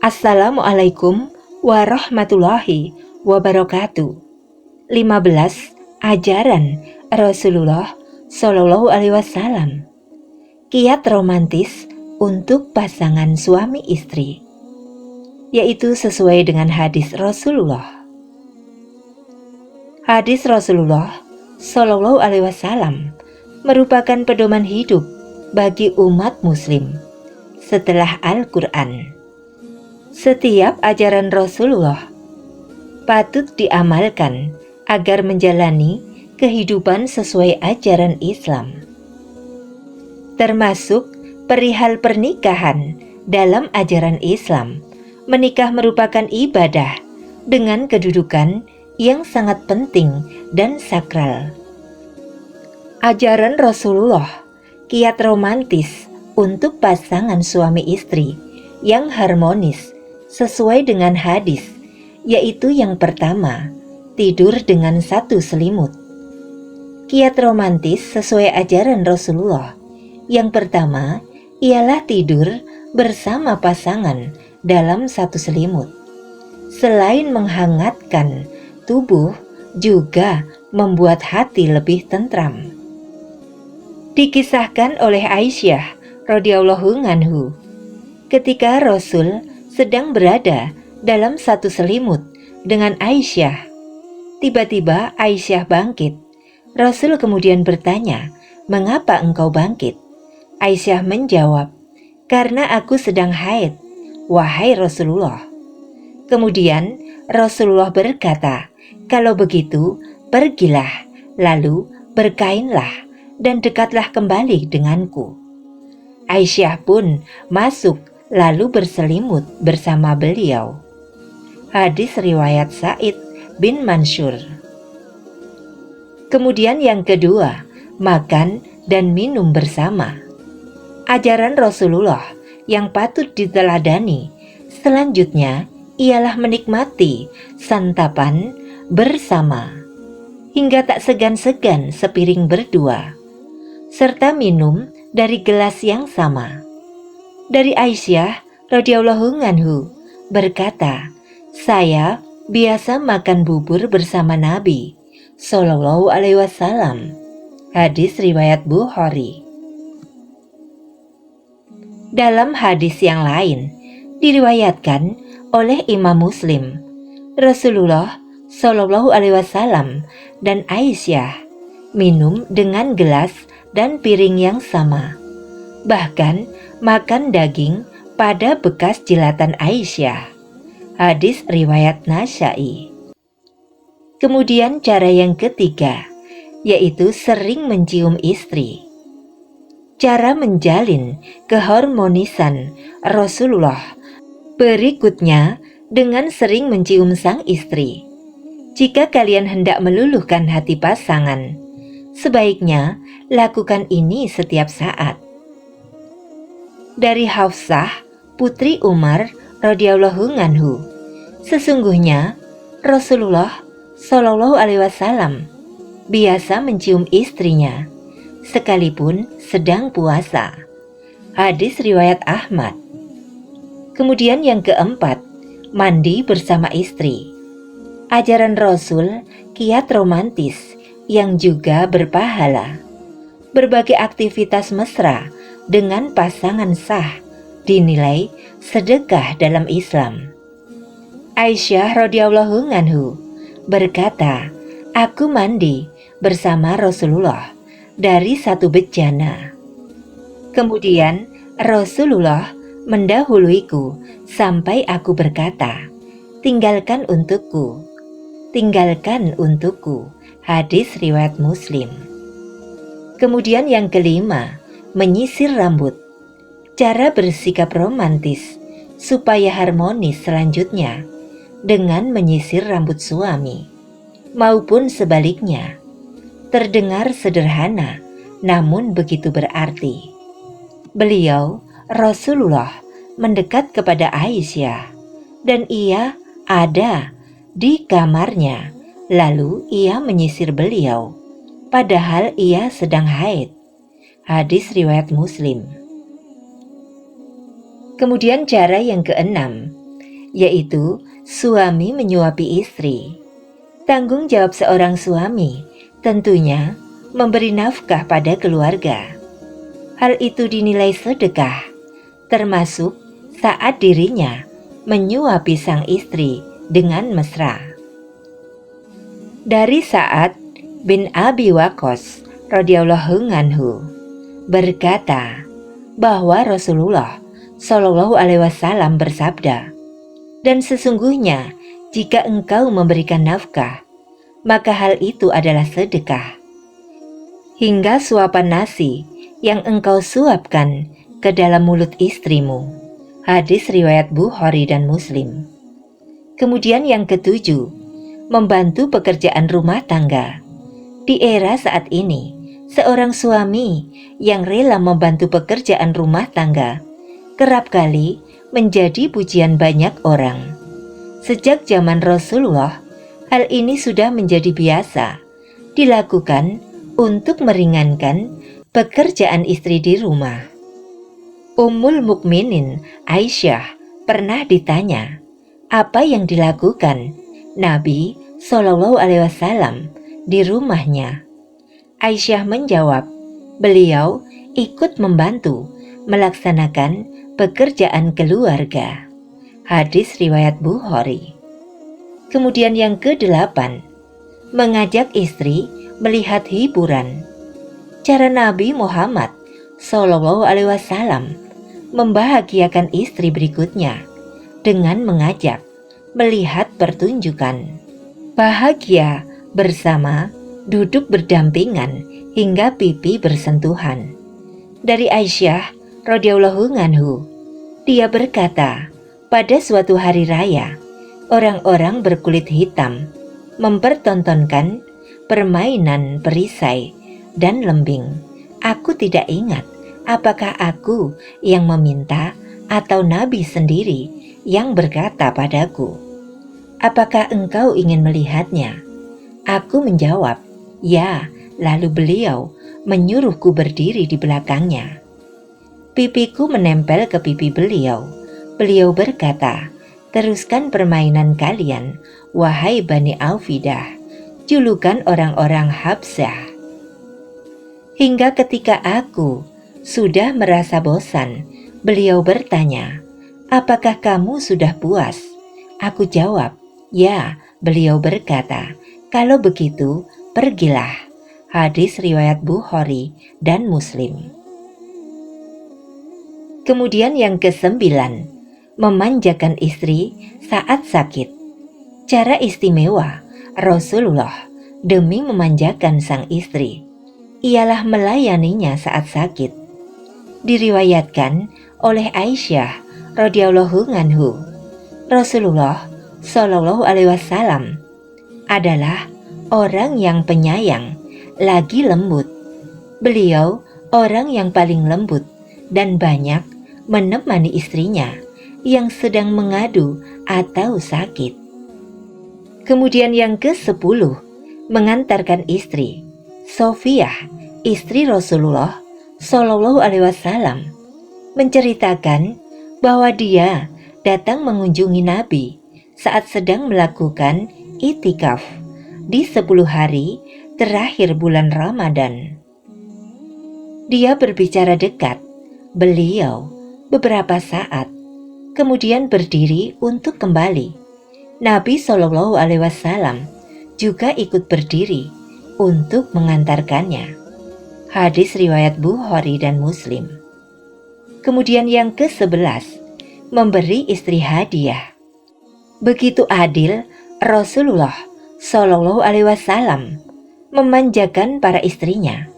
Assalamualaikum warahmatullahi wabarakatuh. 15. Ajaran Rasulullah Shallallahu Alaihi Wasallam. Kiat romantis untuk pasangan suami istri, yaitu sesuai dengan hadis Rasulullah. Hadis Rasulullah Shallallahu Alaihi Wasallam merupakan pedoman hidup bagi umat Muslim setelah Al-Quran. Setiap ajaran Rasulullah patut diamalkan agar menjalani kehidupan sesuai ajaran Islam, termasuk perihal pernikahan. Dalam ajaran Islam, menikah merupakan ibadah dengan kedudukan yang sangat penting dan sakral. Ajaran Rasulullah, kiat romantis untuk pasangan suami istri yang harmonis sesuai dengan hadis, yaitu yang pertama, tidur dengan satu selimut. Kiat romantis sesuai ajaran Rasulullah yang pertama ialah tidur bersama pasangan dalam satu selimut. Selain menghangatkan tubuh, juga membuat hati lebih tentram. Dikisahkan oleh Aisyah radhiyallahu anhu, ketika Rasul sedang berada dalam satu selimut dengan Aisyah, tiba-tiba Aisyah bangkit. Rasul kemudian bertanya, "Mengapa engkau bangkit?" Aisyah menjawab, "Karena aku sedang haid, wahai Rasulullah." Kemudian Rasulullah berkata, "Kalau begitu, pergilah, lalu berkainlah dan dekatlah kembali denganku." Aisyah pun masuk lalu berselimut bersama beliau. Hadis riwayat Sa'id bin Mansur. Kemudian yang kedua, makan dan minum bersama. Ajaran Rasulullah yang patut diteladani selanjutnya ialah menikmati santapan bersama, hingga tak segan-segan sepiring berdua, serta minum dari gelas yang sama. Dari Aisyah radhiyallahu anhu berkata, "Saya biasa makan bubur bersama Nabi Shallallahu Alaihi Wasallam." Hadis riwayat Bukhari. Dalam hadis yang lain diriwayatkan oleh Imam Muslim, Rasulullah Shallallahu Alaihi Wasallam dan Aisyah minum dengan gelas dan piring yang sama, bahkan makan daging pada bekas jilatan Aisyah. Hadis riwayat Nasa'i. Kemudian cara yang ketiga, yaitu sering mencium istri. Cara menjalin keharmonisan Rasulullah berikutnya dengan sering mencium sang istri. Jika kalian hendak meluluhkan hati pasangan, sebaiknya lakukan ini setiap saat. Dari Hafsah, putri Umar radhiyallahu anhu, sesungguhnya Rasulullah Shallallahu Alaihi Wasallam biasa mencium istrinya sekalipun sedang puasa. Hadis riwayat Ahmad. Kemudian yang keempat, mandi bersama istri. Ajaran Rasul kiat romantis yang juga berpahala. Berbagai aktivitas mesra dengan pasangan sah dinilai sedekah dalam Islam. Aisyah radhiyallahu anhu berkata, "Aku mandi bersama Rasulullah dari satu bejana. Kemudian Rasulullah mendahuluiku sampai aku berkata, 'Tinggalkan untukku, tinggalkan untukku.'" Hadis riwayat Muslim. Kemudian yang kelima, menyisir rambut. Cara bersikap romantis supaya harmonis selanjutnya dengan menyisir rambut suami, maupun sebaliknya. Terdengar sederhana, namun begitu berarti. Beliau, Rasulullah, mendekat kepada Aisyah, dan ia ada di kamarnya, lalu ia menyisir beliau, padahal ia sedang haid. Hadis riwayat Muslim. Kemudian cara yang keenam, yaitu suami menyuapi istri. Tanggung jawab seorang suami tentunya memberi nafkah pada keluarga. Hal itu dinilai sedekah, termasuk saat dirinya menyuapi sang istri dengan mesra. Dari Sa'ad bin Abi Waqqas radhiyallahu anhu berkata bahwa Rasulullah Shallallahu alaihi wasallam bersabda, "Dan sesungguhnya jika engkau memberikan nafkah, maka hal itu adalah sedekah. Hingga suapan nasi yang engkau suapkan ke dalam mulut istrimu." Hadis riwayat Bukhari dan Muslim. Kemudian yang ketujuh, membantu pekerjaan rumah tangga. Di era saat ini, seorang suami yang rela membantu pekerjaan rumah tangga kerap kali menjadi pujian banyak orang. Sejak zaman Rasulullah, hal ini sudah menjadi biasa dilakukan untuk meringankan pekerjaan istri di rumah. Ummul Mukminin Aisyah pernah ditanya, apa yang dilakukan Nabi Shallallahu alaihi wasallam di rumahnya. Aisyah menjawab, beliau ikut membantu melaksanakan pekerjaan keluarga. Hadis riwayat Bukhari. Kemudian yang ke-8, mengajak istri melihat hiburan. Cara Nabi Muhammad Shallallahu alaihi wasallam membahagiakan istri berikutnya dengan mengajak melihat pertunjukan. Bahagia bersama, duduk berdampingan hingga pipi bersentuhan. Dari Aisyah radhiyallahu anhu, dia berkata, pada suatu hari raya, orang-orang berkulit hitam mempertontonkan permainan perisai dan lembing. Aku tidak ingat apakah aku yang meminta atau Nabi sendiri yang berkata padaku, apakah engkau ingin melihatnya? Aku menjawab, ya. Lalu beliau menyuruhku berdiri di belakangnya. Pipiku menempel ke pipi beliau. Beliau berkata, teruskan permainan kalian, wahai Bani Aufidah, julukan orang-orang Habsyah. Hingga ketika aku sudah merasa bosan, beliau bertanya, apakah kamu sudah puas? Aku jawab, ya. Beliau berkata, kalau begitu pergilah. Hadis riwayat Bukhari dan Muslim. Kemudian yang ke-9, memanjakan istri saat sakit. Cara istimewa Rasulullah demi memanjakan sang istri ialah melayaninya saat sakit. Diriwayatkan oleh Aisyah radhiyallahu anhu, Rasulullah Shallallahu alaihi wasallam adalah orang yang penyayang lagi lembut. Beliau orang yang paling lembut dan banyak menemani istrinya yang sedang mengadu atau sakit. Kemudian yang ke-10, mengantarkan istri. Sofiyah, istri Rasulullah Shallallahu alaihi wasallam, menceritakan bahwa dia datang mengunjungi Nabi saat sedang melakukan itikaf di 10 hari terakhir bulan Ramadan. Dia berbicara dekat beliau beberapa saat, kemudian berdiri untuk kembali. Nabi Shallallahu alaihi wasallam juga ikut berdiri untuk mengantarkannya. Hadis riwayat Bukhari dan Muslim. Kemudian yang ke-11, memberi istri hadiah. Begitu adil Rasulullah Shallallahu alaihi wasallam memanjakan para istrinya,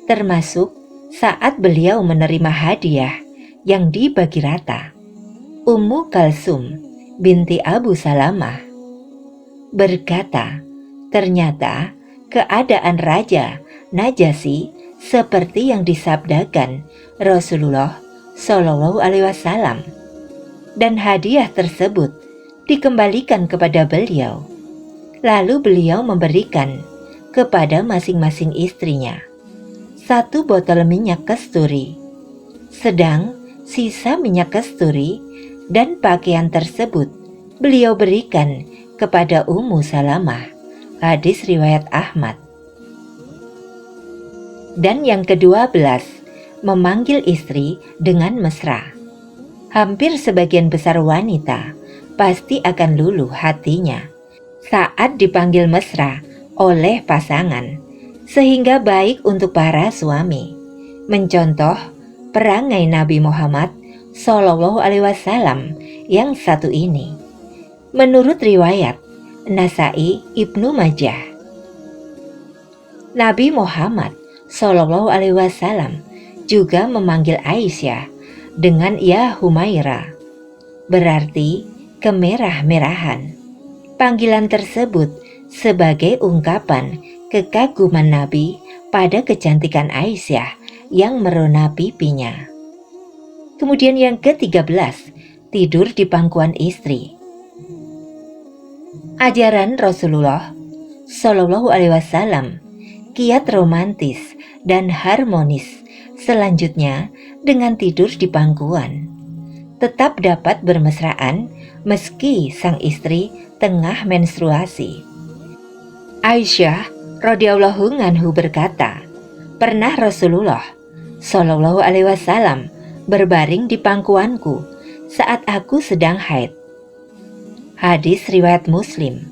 termasuk saat beliau menerima hadiah yang dibagi rata. Ummu Kalsum binti Abu Salamah berkata, ternyata keadaan Raja Najasyi seperti yang disabdakan Rasulullah Shallallahu alaihi wasallam, dan hadiah tersebut dikembalikan kepada beliau. Lalu beliau memberikan kepada masing-masing istrinya 1 botol minyak kasturi, sedang sisa minyak kasturi dan pakaian tersebut beliau berikan kepada Ummu Salamah. Hadis riwayat Ahmad. Dan yang ke-12, memanggil istri dengan mesra. Hampir sebagian besar wanita pasti akan luluh hatinya saat dipanggil mesra oleh pasangan, sehingga baik untuk para suami. Mencontoh perangai Nabi Muhammad Shallallahu Alaihi Wasallam yang satu ini. Menurut riwayat Nasai Ibnu Majah, Nabi Muhammad Shallallahu Alaihi Wasallam juga memanggil Aisyah dengan ya Humaira, berarti kemerah-merahan. Panggilan tersebut sebagai ungkapan kekaguman Nabi pada kecantikan Aisyah yang merona pipinya. Kemudian yang ke-13, tidur di pangkuan istri. Ajaran Rasulullah Shallallahu Alaihi Wasallam kiat romantis dan harmonis selanjutnya dengan tidur di pangkuan. Tetap dapat bermesraan meski sang istri tengah menstruasi. Aisyah radhiyallahu anhu berkata, pernah Rasulullah Shallallahu Alaihi Wasallam berbaring di pangkuanku saat aku sedang haid. Hadis riwayat Muslim.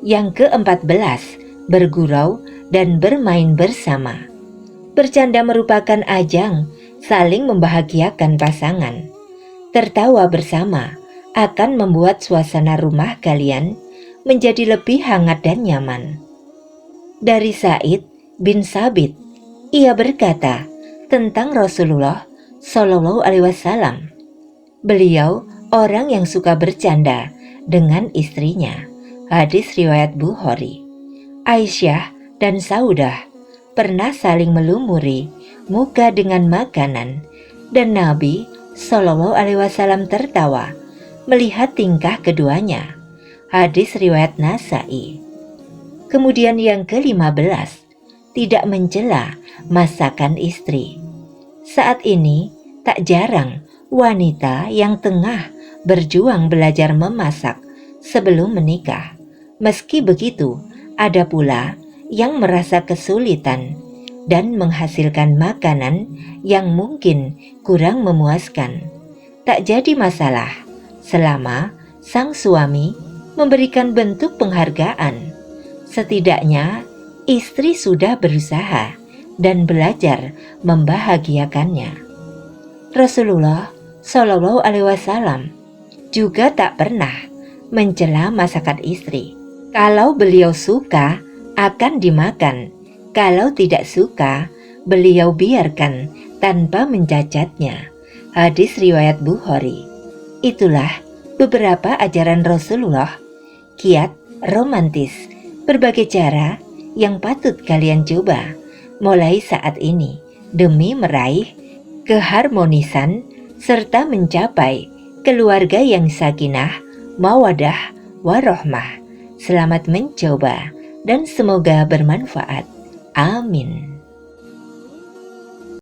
Yang ke-14, bergurau dan bermain bersama. Bercanda merupakan ajang saling membahagiakan pasangan. Tertawa bersama akan membuat suasana rumah kalian menjadi lebih hangat dan nyaman. Dari Sa'id bin Sabit, ia berkata tentang Rasulullah Shallallahu Alaihi Wasallam, beliau orang yang suka bercanda dengan istrinya. Hadis riwayat Bukhari. Aisyah dan Saudah pernah saling melumuri muka dengan makanan, dan Nabi Shallallahu Alaihi Wasallam tertawa melihat tingkah keduanya. Hadis riwayat Nasai. Kemudian yang ke-15, tidak mencela masakan istri. Saat ini tak jarang wanita yang tengah berjuang belajar memasak sebelum menikah. Meski begitu, ada pula yang merasa kesulitan dan menghasilkan makanan yang mungkin kurang memuaskan. Tak jadi masalah selama sang suami memberikan bentuk penghargaan. Setidaknya istri sudah berusaha dan belajar membahagiakannya. Rasulullah Shallallahu Alaihi Wasallam juga tak pernah mencela masakan istri. Kalau beliau suka, akan dimakan. Kalau tidak suka, beliau biarkan tanpa mencacatnya. Hadis riwayat Bukhari. Itulah beberapa ajaran Rasulullah, kiat romantis, berbagai cara yang patut kalian coba mulai saat ini demi meraih keharmonisan serta mencapai keluarga yang sakinah, mawadah, warohmah. Selamat mencoba dan semoga bermanfaat. Amin.